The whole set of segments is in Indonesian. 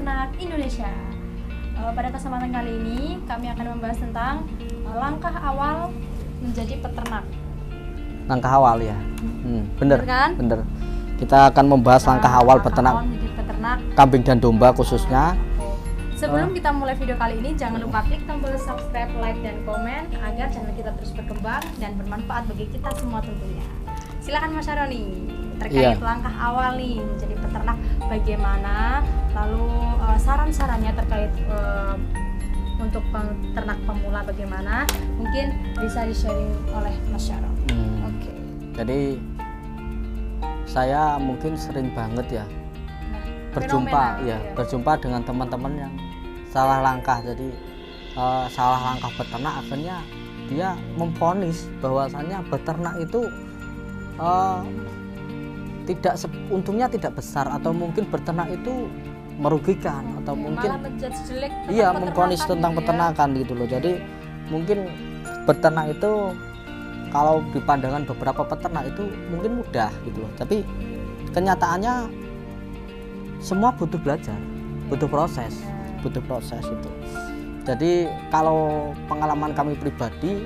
peternak Indonesia. Pada kesempatan kali ini kami akan membahas tentang langkah awal menjadi peternak. Langkah awal ya, bener kan? Bener. Kita akan membahas langkah awal peternak kambing dan domba khususnya. Sebelum kita mulai video kali ini, jangan lupa klik tombol subscribe, like, dan komen agar channel kita terus berkembang dan bermanfaat bagi kita semua tentunya. Silakan Mas Aroni, terkait langkah awal nih menjadi peternak bagaimana, lalu saran-sarannya terkait untuk peternak pemula bagaimana, mungkin bisa di-sharing oleh Mas Syaro. Oke. Jadi saya mungkin sering banget ya berjumpa dengan teman-teman yang salah langkah. Jadi salah langkah beternak, akhirnya dia memvonis bahwasannya beternak itu untungnya tidak besar, atau mungkin beternak itu merugikan, atau mungkin memvonis tentang peternakan gitu loh. Jadi mungkin beternak itu kalau di pandangan beberapa peternak itu mungkin mudah gitu loh, tapi kenyataannya semua butuh belajar, butuh proses itu. Jadi kalau pengalaman kami pribadi,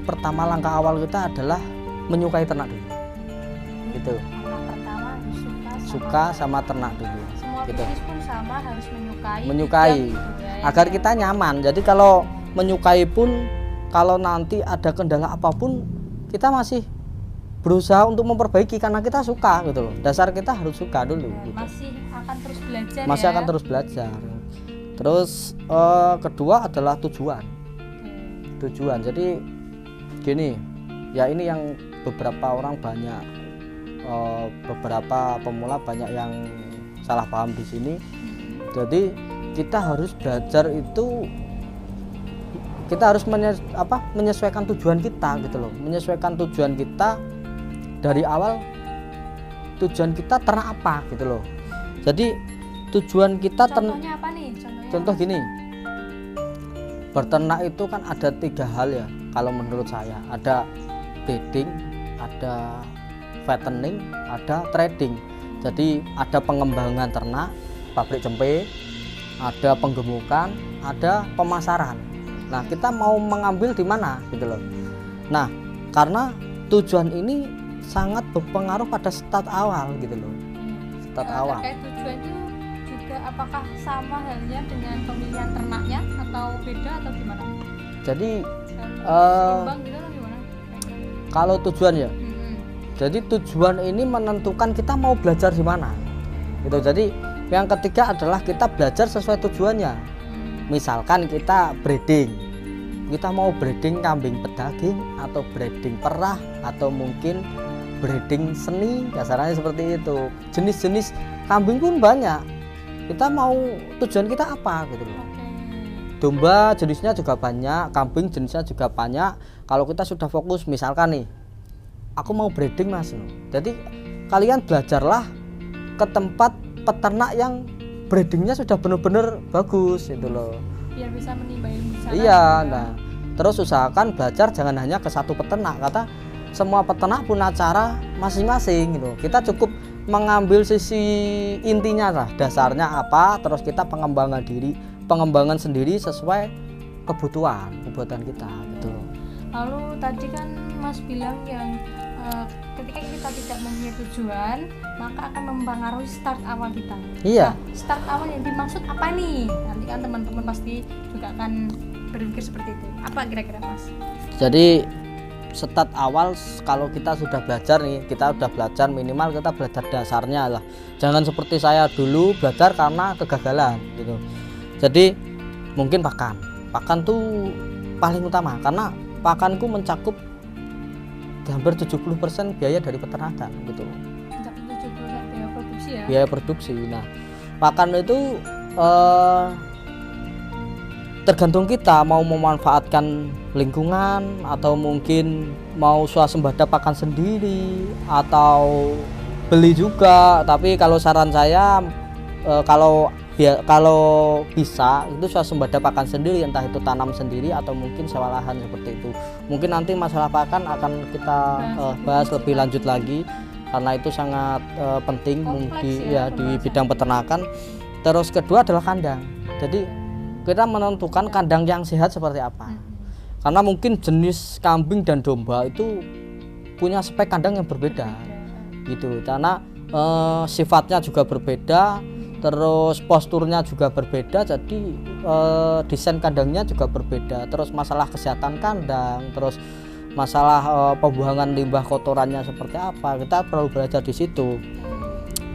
pertama langkah awal kita adalah menyukai ternak dulu. Gitu. Pertama suka sama ternak dulu. Semua gitu. bisnis pun sama, harus menyukai agar kita nyaman. Jadi kalau menyukai pun, kalau nanti ada kendala apapun, kita masih berusaha untuk memperbaiki karena kita suka gitu loh. Dasar kita harus suka dulu gitu. Masih akan terus belajar. Terus kedua adalah tujuan. Jadi gini ya, ini yang beberapa orang beberapa pemula banyak yang salah paham di sini. Jadi kita harus belajar itu, kita harus menyesuaikan tujuan kita gitu loh. Menyesuaikan tujuan kita dari awal, tujuan kita ternak apa gitu loh. Jadi tujuan kita contohnya apa nih? Contoh gini, berternak itu kan ada 3 hal ya kalau menurut saya. Ada breeding, ada fattening, ada trading. Jadi ada pengembangan ternak, pabrik cempe, ada penggemukan, ada pemasaran. Nah, kita mau mengambil di mana gitu loh. Nah, karena tujuan ini sangat berpengaruh pada start awal gitu loh. Awal. Terkait tujuan itu juga apakah sama halnya dengan pemilihan ternaknya atau beda atau gimana? Jadi gitu atau gimana? Kalau tujuan ya. Jadi tujuan ini menentukan kita mau belajar di mana. Gitu. Jadi yang ketiga adalah kita belajar sesuai tujuannya. Misalkan kita breeding. Kita mau breeding kambing pedaging atau breeding perah atau mungkin breeding seni, kasarnya seperti itu. Jenis-jenis kambing pun banyak. Kita mau tujuan kita apa gitu loh. Domba jenisnya juga banyak, kambing jenisnya juga banyak. Kalau kita sudah fokus, misalkan nih, aku mau breeding Mas. Jadi kalian belajarlah ke tempat peternak yang breedingnya sudah benar-benar bagus gitu loh. Biar bisa menimba ilmu sana. Iya, nah. Terus usahakan belajar jangan hanya ke satu peternak, kata semua peternak punya cara masing-masing gitu. Kita cukup mengambil sisi intinya lah, dasarnya apa, terus kita pengembangan sendiri sesuai kebutuhan kita gitu loh. Lalu tadi kan Mas bilang yang ketika kita tidak mempunyai tujuan, maka akan mempengaruhi start awal kita. Iya. Nah, start awal yang dimaksud apa nih? Nanti kan teman-teman pasti juga akan berpikir seperti itu. Apa kira-kira Mas? Jadi start awal kalau kita sudah belajar nih, kita udah belajar, minimal kita belajar dasarnya lah. Jangan seperti saya dulu belajar karena kegagalan gitu. Jadi mungkin pakan tuh paling utama, karena pakanku mencakup hampir 70% biaya dari peternakan gitu. 70% biaya produksi ya? Biaya produksi. Nah, pakan itu tergantung kita mau memanfaatkan lingkungan atau mungkin mau swasembada pakan sendiri atau beli juga. Tapi kalau saran saya kalau bisa itu swasembada pakan sendiri, entah itu tanam sendiri atau mungkin sewa lahan seperti itu. Mungkin nanti masalah pakan akan kita bahas lebih lanjut lagi. karena itu sangat penting Kompleks di bidang peternakan. Terus kedua adalah kandang. Jadi kita menentukan kandang yang sehat seperti apa. Karena mungkin jenis kambing dan domba itu punya spek kandang yang berbeda gitu, karena sifatnya juga berbeda, terus posturnya juga berbeda, jadi desain kandangnya juga berbeda. Terus masalah kesehatan kandang, terus masalah pembuangan limbah kotorannya seperti apa, kita perlu belajar di situ.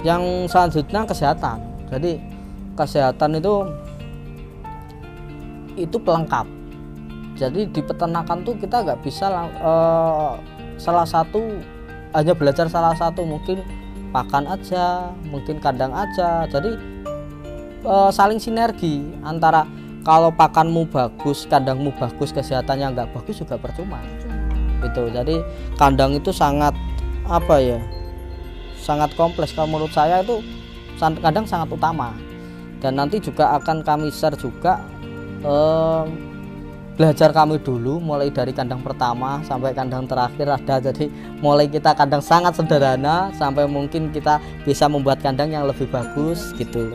Yang selanjutnya kesehatan. Jadi kesehatan itu pelengkap. Jadi di peternakan tuh kita nggak bisa hanya belajar salah satu, mungkin pakan aja, mungkin kandang aja. Jadi saling sinergi antara, kalau pakanmu bagus, kandangmu bagus, kesehatannya nggak bagus juga percuma. Itu jadi kandang itu sangat sangat kompleks. Kalau menurut saya itu kandang sangat utama. Dan nanti juga akan kami share juga belajar kami dulu, mulai dari kandang pertama sampai kandang terakhir ada. Jadi mulai kita kandang sangat sederhana sampai mungkin kita bisa membuat kandang yang lebih bagus gitu.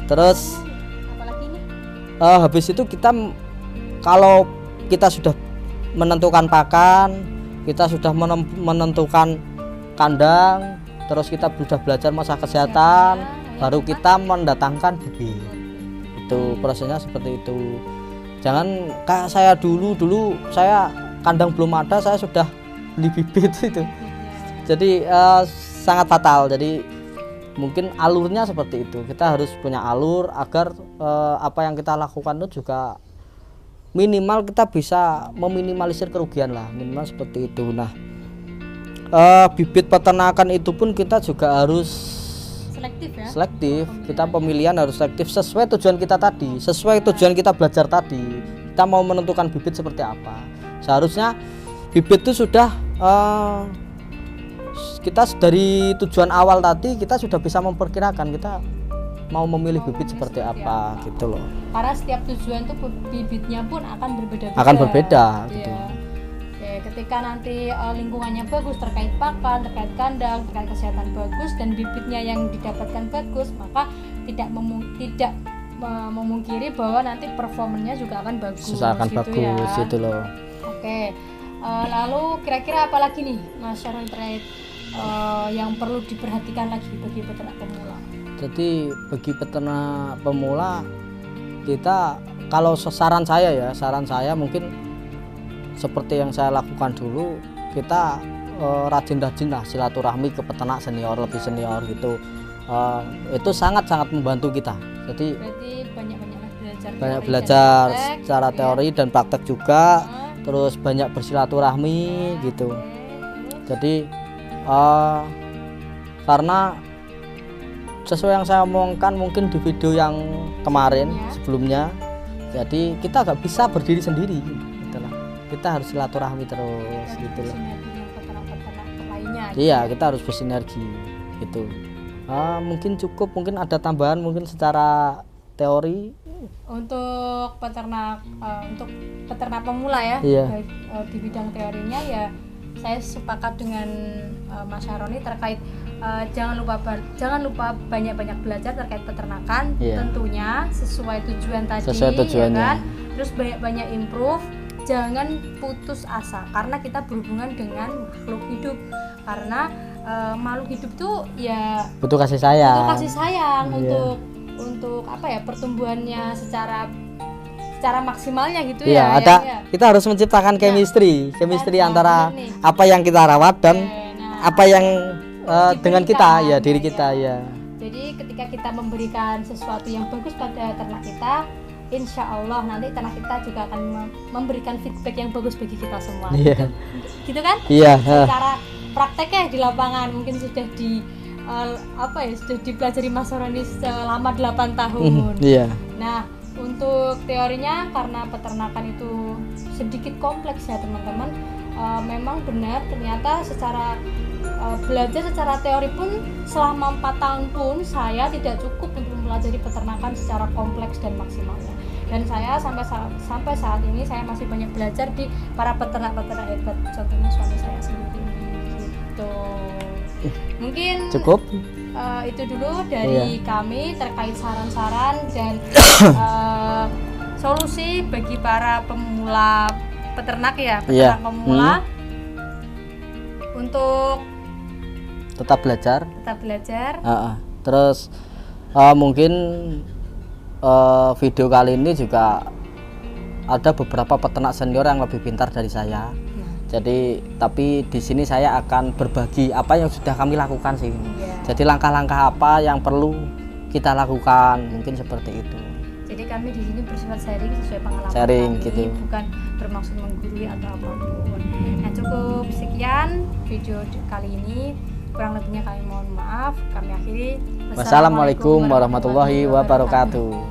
Terus apalagi nih? Habis itu kita, kalau kita sudah menentukan pakan, kita sudah menentukan kandang, terus kita sudah belajar masalah kesehatan, baru kita mendatangkan bibit. Itu prosesnya seperti itu. Jangan kayak saya dulu saya kandang belum ada, saya sudah beli bibit itu. Jadi sangat fatal. Jadi mungkin alurnya seperti itu. Kita harus punya alur agar apa yang kita lakukan itu juga minimal kita bisa meminimalisir kerugian lah, minimal seperti itu. Nah, bibit peternakan itu pun kita juga harus selektif ya. Selektif. Kita pemilihan harus selektif sesuai tujuan kita tadi, sesuai tujuan kita belajar tadi. Kita mau menentukan bibit seperti apa. Seharusnya bibit itu sudah kita dari tujuan awal tadi kita sudah bisa memperkirakan kita mau memilih bibit seperti apa gitu loh. Karena setiap tujuan tuh bibitnya pun akan berbeda-beda. Akan berbeda gitu. Ya. Ketika nanti lingkungannya bagus, terkait pakan, terkait kandang, terkait kesehatan bagus, dan bibitnya yang didapatkan bagus, maka tidak memungkiri bahwa nanti performanya juga akan bagus. Akan gitu bagus ya. itu loh. Oke. Lalu kira-kira apa lagi nih Mas Syahroni terkait yang perlu diperhatikan lagi bagi peternak pemula? Jadi bagi peternak pemula, kita, kalau saran saya mungkin seperti yang saya lakukan dulu, kita rajin-rajin lah silaturahmi ke peternak senior, lebih senior gitu. Itu sangat-sangat membantu kita. Jadi berarti banyak belajar secara teori dan praktek juga. Terus banyak bersilaturahmi gitu. Jadi karena sesuai yang saya omongkan mungkin di video yang kemarin sebelumnya, jadi kita nggak bisa berdiri sendiri gitu lah. Kita harus silaturahmi terus gitu loh. Iya, kita harus bersinergi gitu. Mungkin cukup, mungkin ada tambahan mungkin secara teori untuk peternak pemula ya. Iya. Di bidang teorinya ya saya sepakat dengan Mas Syahroni terkait jangan lupa banyak-banyak belajar terkait peternakan. Iya. Tentunya sesuai tujuan tadi, sesuai tujuannya. ya kan? Terus banyak-banyak improve. Jangan putus asa karena kita berhubungan dengan makhluk hidup. Karena makhluk hidup tuh ya butuh kasih sayang. Iya. untuk apa ya, pertumbuhannya secara maksimalnya gitu iya, ya. Kita harus menciptakan chemistry antara apa yang kita rawat dan apa yang dengan kita ya, diri kita ya. Jadi ketika kita memberikan sesuatu yang bagus pada ternak kita, insya Allah nanti ternak kita juga akan memberikan feedback yang bagus bagi kita semua. Iya. Gitu kan? Iya. Secara prakteknya di lapangan mungkin sudah sudah dipelajari Mas Syahroni selama 8 tahun. Iya. Nah, untuk teorinya karena peternakan itu sedikit kompleks ya teman-teman. Memang benar ternyata secara belajar secara teori pun selama 4 tahun pun saya tidak cukup untuk mempelajari peternakan secara kompleks dan maksimalnya. Dan saya sampai saat ini saya masih banyak belajar di para peternak hebat. Contohnya suami saya sendiri gitu. Mungkin cukup. Itu dulu dari kami terkait saran-saran dan solusi bagi para pemula peternak ya, peternak pemula untuk tetap belajar. Terus mungkin video kali ini juga ada beberapa peternak senior yang lebih pintar dari saya. Jadi tapi di sini saya akan berbagi apa yang sudah kami lakukan sih. Jadi langkah-langkah apa yang perlu kita lakukan, mungkin seperti itu. Jadi kami di sini bersifat sharing sesuai pengalaman kami, gitu. Bukan bermaksud menggurui atau apapun. Nah, cukup sekian video kali ini. Kurang lebihnya kami mohon maaf. Kami akhiri. Wassalamualaikum warahmatullahi wabarakatuh.